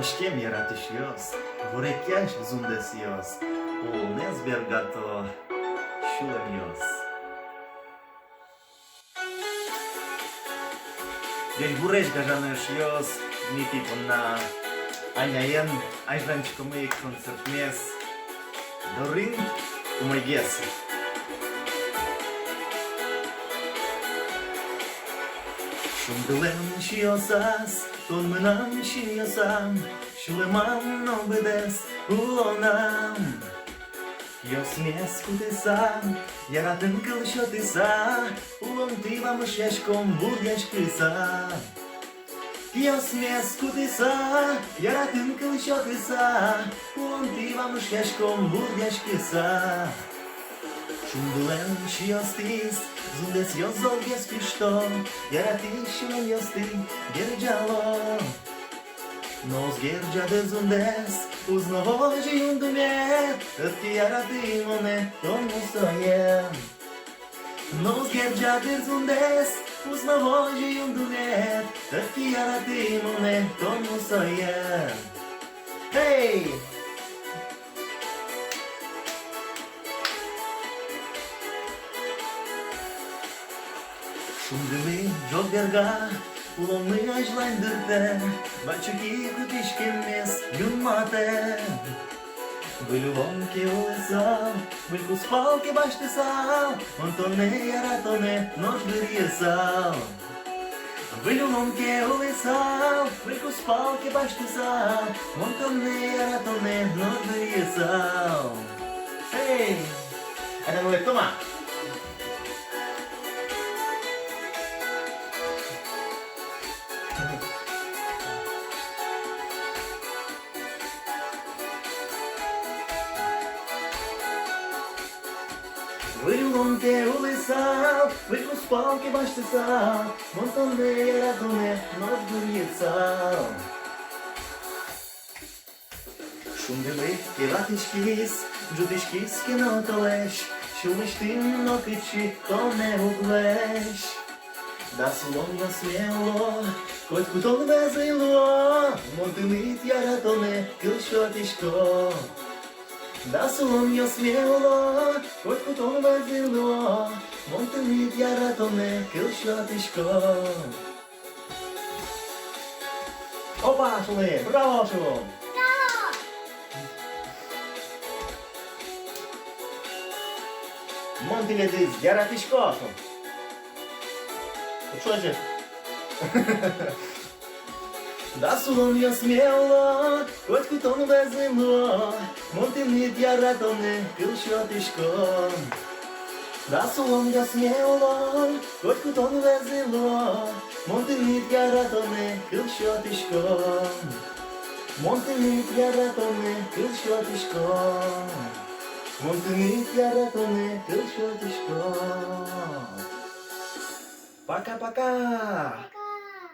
Aşkem yaratışıyoruz, Gurekyaş zundesiyoruz, Polnes bergato, şulemiyoruz. Gej gureş gajanışıyoruz, Niti puna, Anyayen, Ajrançkumy koncertmes, Dorin, Umayes. Şundulem şiyosas, Tonmenam şiyosam, Şulemam nobedes, Ulonam. Yosmies kutesa, Yaratın kılşotisa, Ulon tivam şeşkom burgeşkisa. Yosmies kutesa, Yaratın kılşotisa, Ulon tivam şeşkom burgeşkisa. Şundulem şiyostis, Zundes yozol gespişto, Yaratışım yosti, gerđalo. Nos gerđade zundes, uz novođe jundumet, Tki yaratimone, tomu stojem. Nos gerđade zundes, uz novođe jundumet, Tki yaratimone, tomu stojem. Hey! Şundumi çok gerga, ulomı ajlandırte, Бачуки кутишкемес юнмате. Вилювом ке улесал, Вильку спал ке баштесал, Онтоне яратоне нож вирєсал. Вилювом ке улесал, Вильку спал ке баштесал, Онтоне яратоне нож вирєсал. Hey! Ada mulai toma. Вилювом ке улисав, Вильку спал ке баштесал, Монтоне яратоне нож вирєсал. Şundili ке латишкис, Джутишкис ке нотолеш, Шумиштим нокичи, то не углеш. Да сулом я смело, Хоть кутон везило, Монтинит яратоне килшотишко. Da sum yo smelo, Хоть кутон везило, Монтинит яратоне килшотишко. Опа, Шуле, браво, Шулом! Монтинедиz, яратишко! Що же? Da sulom yo smelo, Хоть кутон везило, Монтинит яратоне килшотишко. Da sulom yo smelo, Хоть кутон везило, Монтинит яратоне килшотишко. Монтинит яратоне килшотишко. Монтинит яратоне килшотишко. Пока-пока!